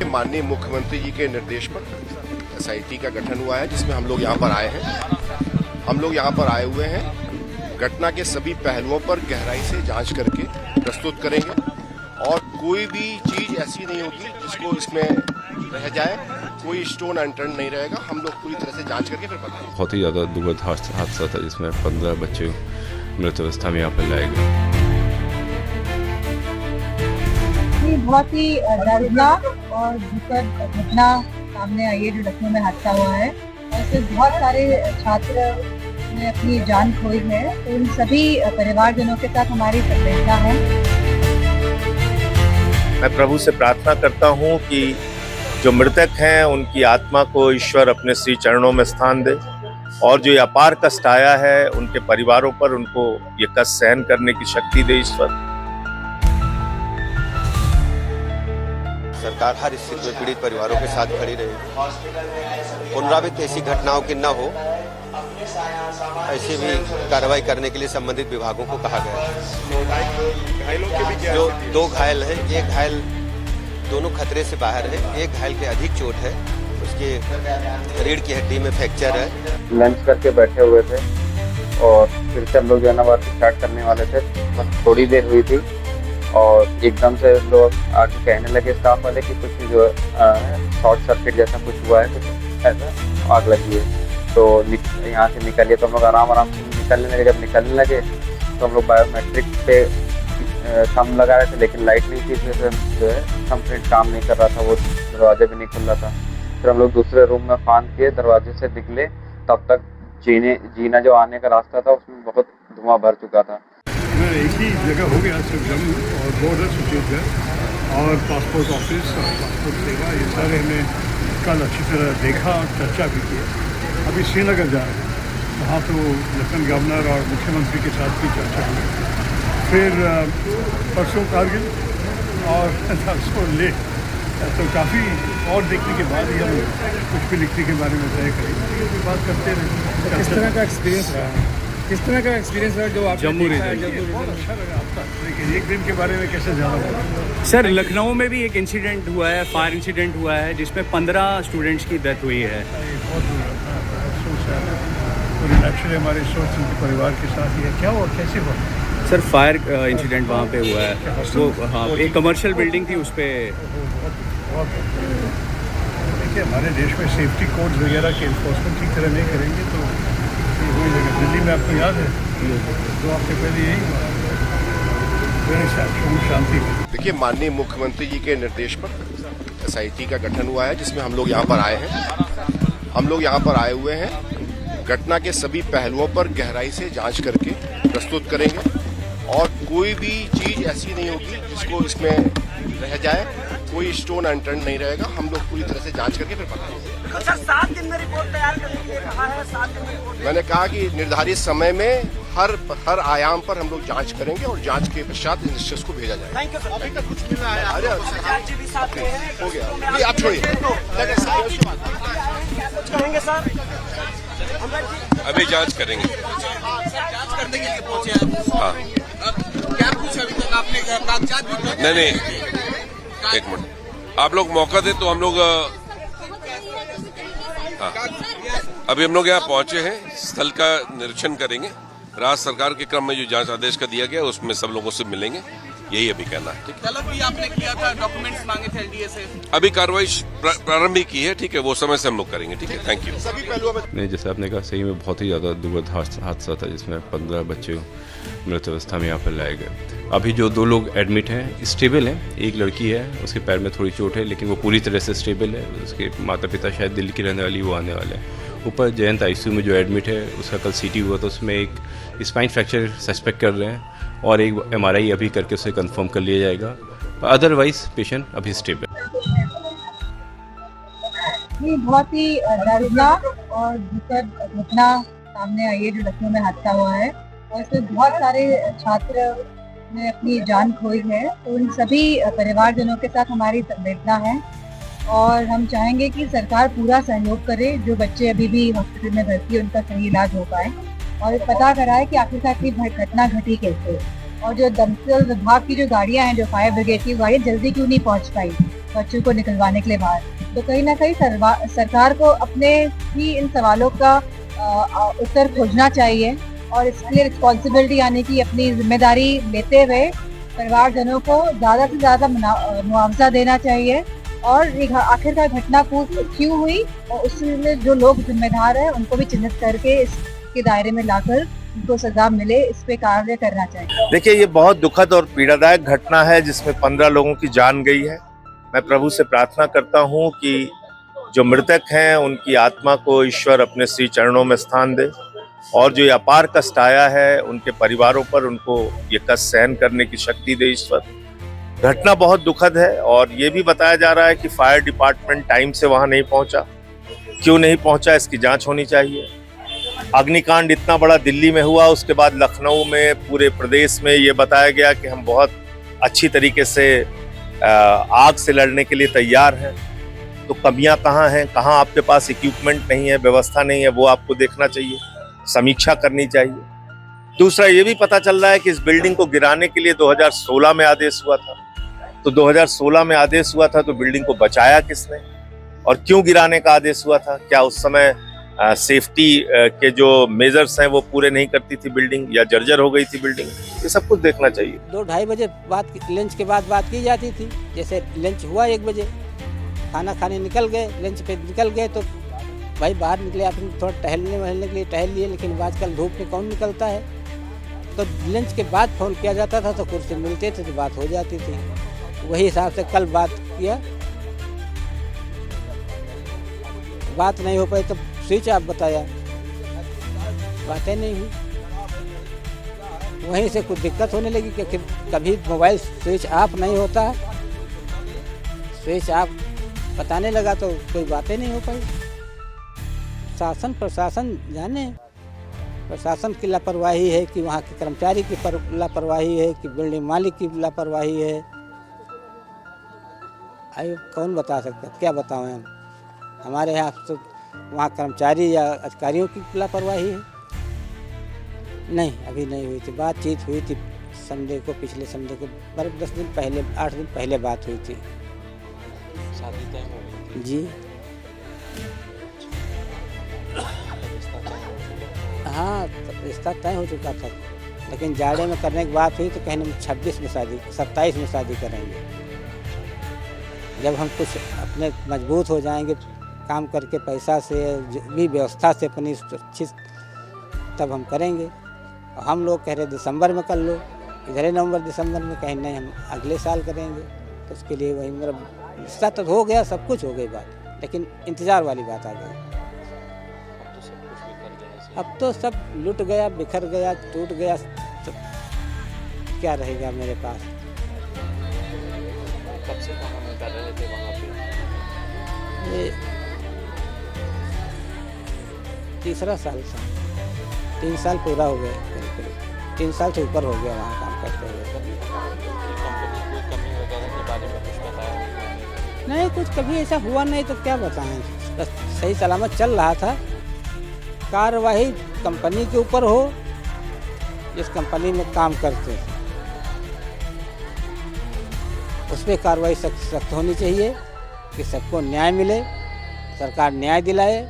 माननीय मुख्यमंत्री जी के निर्देश पर एसआईटी का गठन हुआ है, जिसमें हम लोग यहाँ पर आए हैं। हम लोग यहाँ पर आए हुए हैं, घटना के सभी पहलुओं पर गहराई से जांच करके प्रस्तुत करेंगे और कोई भी चीज ऐसी नहीं होगी जिसको इसमें रह जाए, कोई स्टोन अनटर्न नहीं रहेगा। हम लोग पूरी तरह से जांच करके फिर बताएंगे। बहुत ही ज़्यादा दुखद हादसा था जिसमें 15 बच्चे मृत अवस्था में यहाँ पर लाए गए। बहुत ही दर्दनाक और दुखद घटना सामने आई है जो लखनऊ में हादसा हुआ है। ऐसे बहुत सारे छात्र ने अपनी जान खोई है, तो उन सभी परिवारजनों के साथ हमारी संवेदना है। मैं प्रभु से प्रार्थना करता हूँ कि जो मृतक हैं उनकी आत्मा को ईश्वर अपने श्री चरणों में स्थान दे और जो ये अपार कष्ट आया है उनके परिवारों पर उनको ये कष्ट सहन करने की शक्ति दे ईश्वर। सरकार हर स्थिति में पीड़ित परिवारों के साथ खड़ी रहे। पुनरावृत्ति ऐसी घटनाओं की न हो, ऐसी भी कार्रवाई करने के लिए संबंधित विभागों को कहा गया है। जो 2 घायल हैं, एक घायल दोनों खतरे से बाहर है, एक घायल के अधिक चोट है, उसके रीढ़ की हड्डी में फ्रैक्चर है। लंच करके बैठे हुए थे और फिर से हम लोग जो है ना वर्क स्टार्ट करने वाले थे, बस थोड़ी देर हुई थी और एकदम से लोग आगे कहने लगे स्टाफ वाले कि कुछ जो शॉर्ट सर्किट जैसा कुछ हुआ है, कुछ ऐसा आग लगी है। तो यहाँ से निकलिए तो हम लोग आराम से निकलने लगे। जब निकलने लगे तो हम लोग बायोमेट्रिक पे थंब लगा रहे थे, लेकिन लाइट नहीं थी, इसलिए जो है थंबप्रिंट काम नहीं कर रहा था, वो दरवाजा भी नहीं खुल रहा था। फिर हम लोग दूसरे रूम में फांद के दरवाजे से निकले, तब तक जीना जो आने का रास्ता था उसमें बहुत धुआं भर चुका था। एक ही जगह हो गया सिर्फ जम्मू और बॉर्डर छत्तीसगढ़ और पासपोर्ट ऑफिस और पासपोर्ट सेवा, ये सारे हमने कल अच्छी तरह देखा और चर्चा भी की। अभी श्रीनगर जा रहे हैं, वहाँ तो लेफ्टिनेंट गवर्नर और मुख्यमंत्री के साथ भी चर्चा हुई। फिर परसों कारगिल और परसों लेह, तो काफ़ी और देखने के बाद ही हम कुछ भी लिखने के बारे में तय करेंगे। ये बात करते रहे। किस तरह का एक्सपीरियंस रहा? किस तरह का एक्सपीरियंस रहा जो आप जम्मू बहुत अच्छा लगा आपका, लेकिन एक दिन के बारे में कैसे ज़्यादा बोला? सर, लखनऊ में भी एक इंसिडेंट हुआ है, फायर इंसिडेंट हुआ है जिसमें 15 स्टूडेंट्स की डेथ हुई है। बहुत अफसोस है और एक्चुअली हमारे सोच उनके परिवार के साथ ही है। क्या हुआ, कैसे हुआ? सर, फायर इंसिडेंट वहाँ पे हुआ है। वो हाँ, एक कमर्शियल बिल्डिंग थी, उस पर। देखिए, हमारे देश में सेफ्टी कोड्स वगैरह के इन्फोर्समेंट ठीक तरह नहीं करेंगे तो ये हो जाएगा। दिल्ली में आपको याद है 2 हफ्ते पहले यही शांति। देखिए, माननीय मुख्यमंत्री जी के निर्देश पर एसआईटी का गठन हुआ है, जिसमें हम लोग यहाँ पर आए हैं। हम लोग यहाँ पर आए हुए हैं, घटना के सभी पहलुओं पर गहराई से जांच करके प्रस्तुत करेंगे और कोई भी चीज ऐसी नहीं होगी जिसको इसमें रह जाए, कोई स्टोन अनटर्न नहीं रहेगा। हम लोग पूरी तरह से जांच करके फिर बताएंगे। तो सर 7 दिन में रिपोर्ट तैयार करने के लिए कहा है। 7 दिन में रिपोर्ट। मैंने कहा कि निर्धारित समय में हर आयाम पर हम लोग जांच करेंगे और जांच के पश्चात इंस्टीट्यूट को भेजा जाएगा। Thank you sir. अभी तक कुछ मिल रहा है? जी भी साथ में हैं। हो गया, ये आप छोड़िए। कहेंगे सर, अभी जांच करेंगे। जांच करने के लिए पहुंचे हैं। हाँ, क्या कुछ अभी तक आपने कागजात भी? नहीं, एक मिनट, आप लोग मौका दे तो हम लोग हाँ, अभी हम लोग यहाँ पहुंचे हैं, स्थल का निरीक्षण करेंगे। राज्य सरकार के क्रम में जो जांच आदेश का दिया गया उसमें सब लोगों से मिलेंगे, यही अभी कहना है। ठीक है, तलब भी आपने किया था, डॉक्यूमेंट्स मांगे थे एलडीए से। अभी कार्रवाई प्रारंभ ही की है। ठीक है, वो समय से हम लोग करेंगे। ठीक है, थैंक यू। सभी पहलुओं में नहीं, जैसे आपने कहा, सही में बहुत ही ज़्यादा दुखद हादसा था जिसमें 15 बच्चे मृत अवस्था में यहाँ पर लाए गए। अभी जो 2 लोग एडमिट हैं, स्टेबल हैं। एक लड़की है, उसके पैर में थोड़ी चोट है, लेकिन वो पूरी तरह से स्टेबल है। उसके माता पिता शायद दिल्ली की रहने वाली, वो आने वाले हैं। ऊपर जयंत आईसीयू में जो एडमिट है, उसका कल सीटी हुआ था, उसमें एक स्पाइन फ्रैक्चर सस्पेक्ट कर रहे हैं और एक एमआरआई अभी करके उसे कंफर्म कर लिया जाएगा। अदरवाइज पेशेंट अभी स्टेबल। ये बहुत ही दर्दनाक और दुखद घटना सामने आई है जो लखनऊ में हादसा हुआ है। और इसमें बहुत सारे छात्र ने अपनी जान खोई है, तो उन सभी परिवारजनों के साथ हमारी संवेदना है और हम चाहेंगे कि सरकार पूरा सहयोग करे। जो बच्चे अभी भी हॉस्पिटल में भर्ती है, उनका सही इलाज हो पाए और पता कराए कि आखिरकार ये घटना घटी कैसे। और जो दमकल विभाग की जो गाड़ियां हैं, जो फायर ब्रिगेड की गाड़ियां जल्दी क्यों नहीं पहुंच पाई। बच्चों को निकलवाने के लिए बाहर। तो कहीं ना कहीं सरकार को अपने ही इन सवालों का उत्तर खोजना चाहिए और इसके लिए रिस्पॉन्सिबिलिटी यानी कि अपनी जिम्मेदारी लेते हुए परिवारजनों को ज़्यादा से ज़्यादा मुआवजा देना चाहिए और आखिरकार घटना क्यों हुई और उसमें जो लोग जिम्मेदार हैं उनको भी चिन्हित करके इसके दायरे में लाकर उनको सजा मिले, इस पे कार्य करना चाहिए। देखिए, ये बहुत दुखद और पीड़ादायक घटना है जिसमें 15 लोगों की जान गई है। मैं प्रभु से प्रार्थना करता हूँ कि जो मृतक हैं उनकी आत्मा को ईश्वर अपने श्री चरणों में स्थान दे और जो ये अपार कष्ट आया है उनके परिवारों पर उनको ये कष्ट सहन करने की शक्ति दे ईश्वर। घटना बहुत दुखद है और ये भी बताया जा रहा है कि फायर डिपार्टमेंट टाइम से वहां नहीं पहुंचा। क्यों नहीं पहुंचा, इसकी जांच होनी चाहिए। अग्निकांड इतना बड़ा दिल्ली में हुआ, उसके बाद लखनऊ में, पूरे प्रदेश में ये बताया गया कि हम बहुत अच्छी तरीके से आग से लड़ने के लिए तैयार हैं। तो कमियां कहाँ हैं, कहाँ आपके पास इक्विपमेंट नहीं है, व्यवस्था नहीं है, वो आपको देखना चाहिए, समीक्षा करनी चाहिए। दूसरा ये भी पता चल रहा है कि इस बिल्डिंग को गिराने के लिए 2016 में आदेश हुआ था। तो 2016 में आदेश हुआ था तो बिल्डिंग को बचाया किसने और क्यों गिराने का आदेश हुआ था? क्या उस समय सेफ्टी के जो मेजर्स हैं वो पूरे नहीं करती थी बिल्डिंग या जर्जर हो गई थी बिल्डिंग? ये सब कुछ देखना चाहिए। 2-2:30 बजे लंच के बाद बात की जाती थी। जैसे लंच हुआ 1 बजे, खाना खाने निकल गए, लंच पे निकल गए तो भाई बाहर निकले, अपने थोड़ा टहलने वहलने के लिए टहल लिए, लेकिन आजकल धूप में कौन निकलता है। तो लंच के बाद फ़ोन किया जाता था तो कुर्सी मिलते थे तो बात हो जाती थी। वही हिसाब से कल बात किया, बात नहीं हो पाई तो स्विच ऑफ बताया, बातें नहीं हुई। वहीं से कुछ दिक्कत होने लगी कि कभी मोबाइल स्विच ऑफ नहीं होता, स्विच ऑफ बताने लगा तो कोई बातें नहीं हो पाई। शासन प्रशासन जाने, प्रशासन की लापरवाही है कि वहाँ के कर्मचारी की लापरवाही है कि बिल्डिंग मालिक की लापरवाही है। आइए कौन बता सकता, क्या बताएं हम? हमारे यहाँ तो वहाँ कर्मचारी या अधिकारियों की लापरवाही है। नहीं, अभी नहीं हुई थी, बातचीत हुई थी संडे को, पिछले संडे को, 10 दिन पहले, 8 दिन पहले बात हुई थी। शादी तय हो गई जी हाँ, रिश्ता तय हो चुका था, लेकिन जाड़े में करने की बात हुई तो कहने 26 में शादी, 27 में शादी करेंगे। जब हम कुछ अपने मजबूत हो जाएंगे काम करके, पैसा से जो भी व्यवस्था से अपनी सुरक्षित, तब हम करेंगे। और हम लोग कह रहे दिसंबर में कर लो, इधर ही नवंबर दिसंबर में, कहीं नहीं हम अगले साल करेंगे। तो उसके लिए वही मेरा रिश्ता तो हो गया, सब कुछ हो गई बात, लेकिन इंतज़ार वाली बात आ गई। अब तो सब लुट गया, बिखर गया, टूट गया, तो क्या रहेगा मेरे पास? कब से काम कर रहे थे वहाँ पे? ये तीसरा साल था, 3 साल पूरा हो गया, 3 साल से ऊपर हो गया वहाँ काम करते हुए। कंपनी कोई कमी वगैरह के बारे में कुछ बताया? नहीं, कुछ कभी ऐसा हुआ नहीं तो क्या बताएं, बस सही सलामत चल रहा था। कार्रवाई कंपनी के ऊपर हो, जिस कंपनी में काम करते हैं उस पर कार्रवाई सख्त होनी चाहिए कि सबको न्याय मिले, सरकार न्याय दिलाए।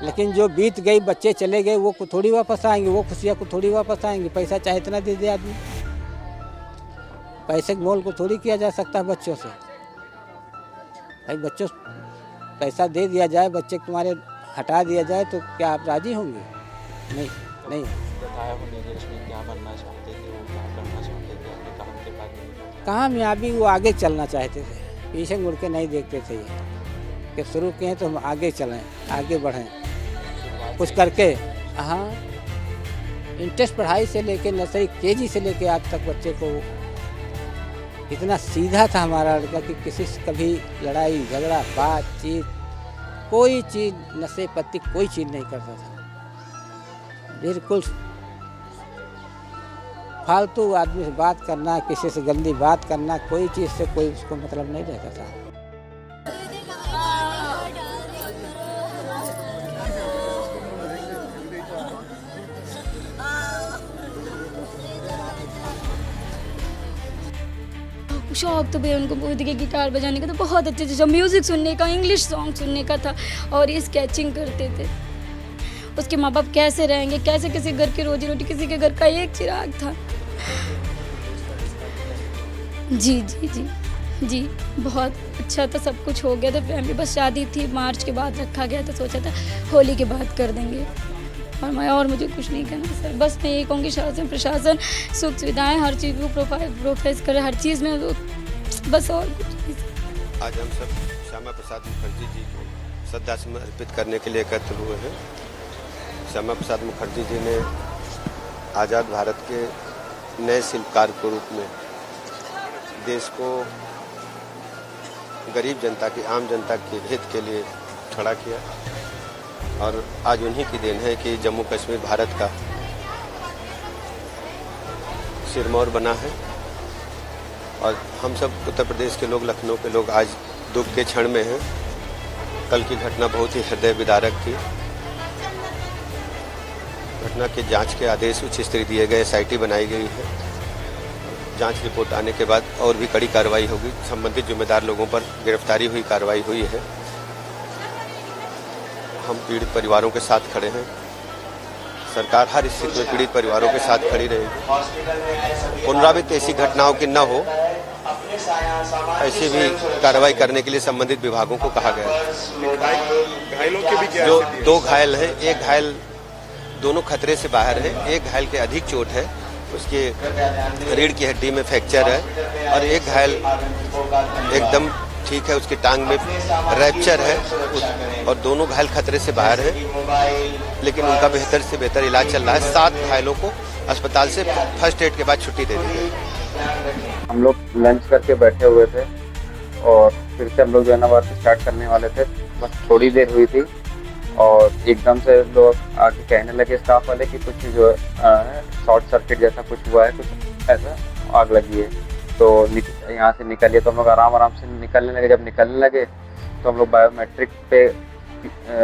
लेकिन जो बीत गई, बच्चे चले गए, वो थोड़ी वापस आएंगे, वो खुशियाँ को थोड़ी वापस आएंगी। पैसा चाहे इतना दे दे आदमी, पैसे के मोल को थोड़ी किया जा सकता है बच्चों से। भाई बच्चों पैसा दे दिया जाए, बच्चे तुम्हारे हटा दिया जाए तो क्या आप राजी होंगे? नहीं, नहीं। बताया वो निर्देश में क्या बनना चाहते थे, वो क्या करना चाहते थे अपने काम के बाद में? कामयाबी वो आगे चलना चाहते थे, पीछे मुड़ के नहीं देखते थे। ये कि शुरू किए तो हम आगे चलें, आगे बढ़ें, कुछ करके। हाँ, इंटरेस्ट पढ़ाई से लेके नर्सरी केजी से लेके आज तक बच्चे को इतना सीधा था हमारा लड़का कि किसी से कभी लड़ाई झगड़ा बातचीत, कोई चीज़, नशे पत्ती, कोई चीज़ नहीं करता था। बिल्कुल फालतू आदमी से बात करना, किसी से गंदी बात करना, कोई चीज़ से कोई उसको मतलब नहीं रहता था। शौक तो भैया उनको बहुत कि गिटार बजाने का तो बहुत अच्छे से, म्यूज़िक सुनने का, इंग्लिश सॉन्ग सुनने का था, और ये स्केचिंग करते थे। उसके माँ बाप कैसे रहेंगे, कैसे किसी घर की रोजी रोटी, किसी के घर का एक चिराग था। जी जी जी जी, बहुत अच्छा था, सब कुछ हो गया था फैमिली। बस शादी थी, मार्च के बाद रखा गया था, सोचा था होली के बाद कर देंगे, और मुझे कुछ नहीं करना सर। बस मैं ये कहूँगी शासन प्रशासन सुख सुविधाएं हर चीज़ को प्रोफाइल करे, हर चीज़ में, बस और कुछ नहीं। आज हम सब श्यामा प्रसाद मुखर्जी जी को श्रद्धासुमन अर्पित करने के लिए एकत्र हुए हैं। श्यामा प्रसाद मुखर्जी जी ने आज़ाद भारत के नए शिल्पकार के रूप में देश को गरीब जनता की, आम जनता के हित के लिए खड़ा किया, और आज उन्हीं की देन है कि जम्मू कश्मीर भारत का सिरमौर बना है। और हम सब उत्तर प्रदेश के लोग, लखनऊ के लोग आज दुख के क्षण में हैं। कल की घटना बहुत ही हृदय विदारक थी। घटना की जांच के आदेश उच्च स्तरीय दिए गए, SIT बनाई गई है। जांच रिपोर्ट आने के बाद और भी कड़ी कार्रवाई होगी। संबंधित जिम्मेदार लोगों पर गिरफ्तारी हुई, कार्रवाई हुई है। हम पीड़ित परिवारों के साथ खड़े हैं। सरकार हर स्थिति में पीड़ित परिवारों के साथ खड़ी रहेगी। पुनरावृत्ति ऐसी घटनाओं की न हो, ऐसी भी कार्रवाई करने के लिए संबंधित विभागों को कहा गया है। घायलों के भी क्या जो 2 घायल हैं, एक घायल दोनों खतरे से बाहर है, एक घायल के अधिक चोट है, उसके रीढ़ की हड्डी में फ्रैक्चर है, और एक घायल एकदम ठीक है, उसकी टांग में रैप्चर है, और दोनों घायल खतरे से बाहर है, लेकिन उनका बेहतर से बेहतर इलाज चल रहा है। 7 घायलों को अस्पताल से फर्स्ट एड के बाद छुट्टी दे दी गई। हम लोग लंच करके बैठे हुए थे और फिर से हम लोग जो है ना वर्क स्टार्ट करने वाले थे। बस थोड़ी देर हुई थी और एकदम से लोग आके कहने लगे स्टाफ वाले कि कुछ जो है शॉर्ट सर्किट जैसा कुछ हुआ है, कुछ ऐसा आग लगी है, तो यहाँ से निकलिए। तो हम लोग आराम से निकलने लगे। जब निकलने लगे तो हम लोग बायोमेट्रिक पे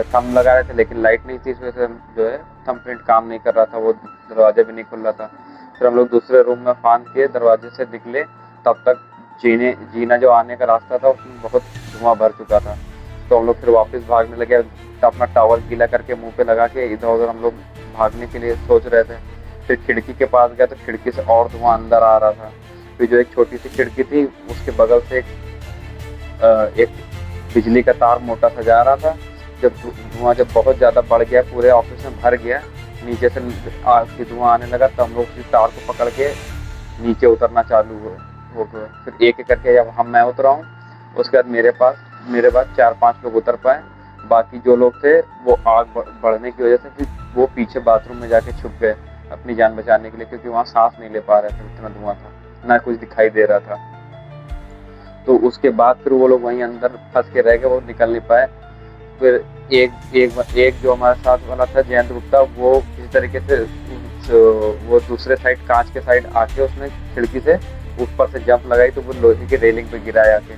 थंब लगा रहे थे, लेकिन लाइट नहीं थी, इस वजह से जो है थंब प्रिंट काम नहीं कर रहा था, वो दरवाजा भी नहीं खुल रहा था। फिर हम लोग दूसरे रूम में फांद के दरवाजे से निकले, तब तक जीना जो आने का रास्ता था उसमें बहुत धुआं भर चुका था। तो हम लोग फिर वापस भागने लगे, तो अपना टॉवल गीला करके मुंह पे लगा के इधर उधर हम लोग भागने के लिए सोच रहे थे। फिर खिड़की के पास गया तो खिड़की से और धुआं अंदर आ रहा था। फिर जो एक छोटी सी खिड़की थी उसके बगल से एक बिजली का तार मोटा सा जा रहा था। जब धुआं बहुत ज़्यादा बढ़ गया, पूरे ऑफिस में भर गया, नीचे से आग की धुआं आने लगा, तो हम लोग उसी तार को पकड़ के नीचे उतरना चालू हो गए। फिर एक करके जब मैं उतरा हूँ, उसके बाद मेरे बाद 4-5 लोग उतर पाए। बाकी जो लोग थे वो आग बढ़ने की वजह से फिर वो पीछे बाथरूम में जाके छुप गए अपनी जान बचाने के लिए, क्योंकि वहाँ सांस नहीं ले पा रहे थे, इतना धुआं था, ना कुछ दिखाई दे रहा था। तो उसके बाद फिर वो लोग वहीं अंदर फंस के रह गए, वो निकल नहीं पाए। फिर एक जो हमारे साथ वाला था जयंत गुप्ता, वो किसी तरीके से वो दूसरे साइड कांच के साइड आके उसने खिड़की से ऊपर से जंप लगाई, तो वो लोहे की रेलिंग पे गिराया आके,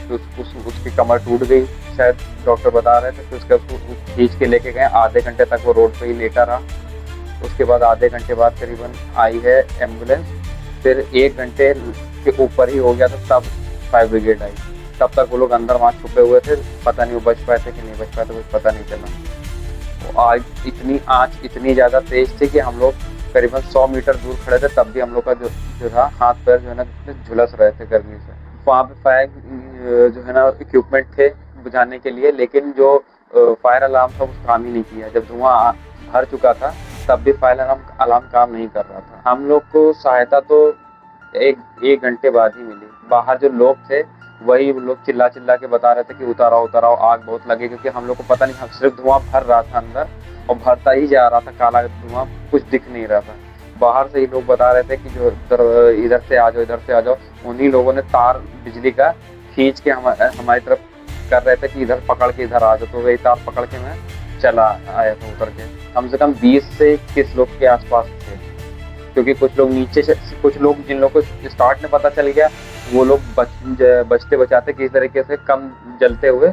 तो उसकी कमर टूट गई, शायद डॉक्टर बता रहे थे। फिर उसका खींच के लेके गए, आधे घंटे तक वो रोड पे ही लेटा रहा। उसके बाद आधे घंटे बाद करीबन आई है एम्बुलेंस। फिर 1 घंटे के ऊपर ही हो गया था, तब फायर ब्रिगेड आई। तब तक वो लोग अंदर वहाँ छुपे हुए थे, पता नहीं वो बच पाए थे कि नहीं बच पाए थे, कुछ पता नहीं चला। तो आज आँच इतनी ज़्यादा तेज थी कि हम लोग करीबन 100 मीटर दूर खड़े थे, तब भी हम लोग का जो था हाथ पैर जो है ना झुलस रहे थे गर्मी से। वहाँ पे फायर जो है ना इक्विपमेंट थे बुझाने के लिए, लेकिन जो फायर अलार्म था वो काम ही नहीं किया। जब धुआं भर चुका था तब भी फायर अलार्म काम नहीं कर रहा था। हम लोग को सहायता तो एक घंटे बाद ही मिली। बाहर जो लोग थे वही लोग चिल्ला के बता रहे थे कि उतारो आग बहुत लगी, क्योंकि हम लोग को पता नहीं, सिर्फ धुआं भर रहा था अंदर और भरता ही जा रहा था, काला धुआं, कुछ दिख नहीं रहा था। बाहर से ही लोग बता रहे थे कि जो इधर से आ जाओ। उन्हीं लोगों ने तार बिजली का खींच के हमारी तरफ कर रहे थे कि इधर पकड़ के इधर आ जाओ, तो वही तार पकड़ के मैं चला आया था उतर के। कम से कम 20 से 21 लोग के आसपास थे, क्योंकि कुछ लोग नीचे से, कुछ लोग जिन लोगों को स्टार्ट में पता चल गया वो लोग बचते बचाते किसी तरीके से कम जलते हुए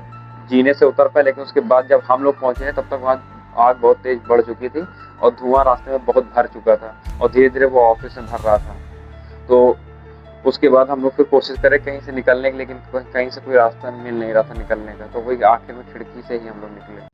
जीने से उतर पाए। लेकिन उसके बाद जब हम लोग पहुंचे हैं तब तक वहाँ आग बहुत तेज बढ़ चुकी थी और धुआं रास्ते में बहुत भर चुका था और धीरे धीरे वो ऑफिस में भर रहा था। तो उसके बाद हम लोग फिर कोशिश करें कहीं से निकलने की, लेकिन कहीं से कोई रास्ता मिल नहीं रहा था निकलने का, तो वही आखिर में खिड़की से ही हम लोग निकले।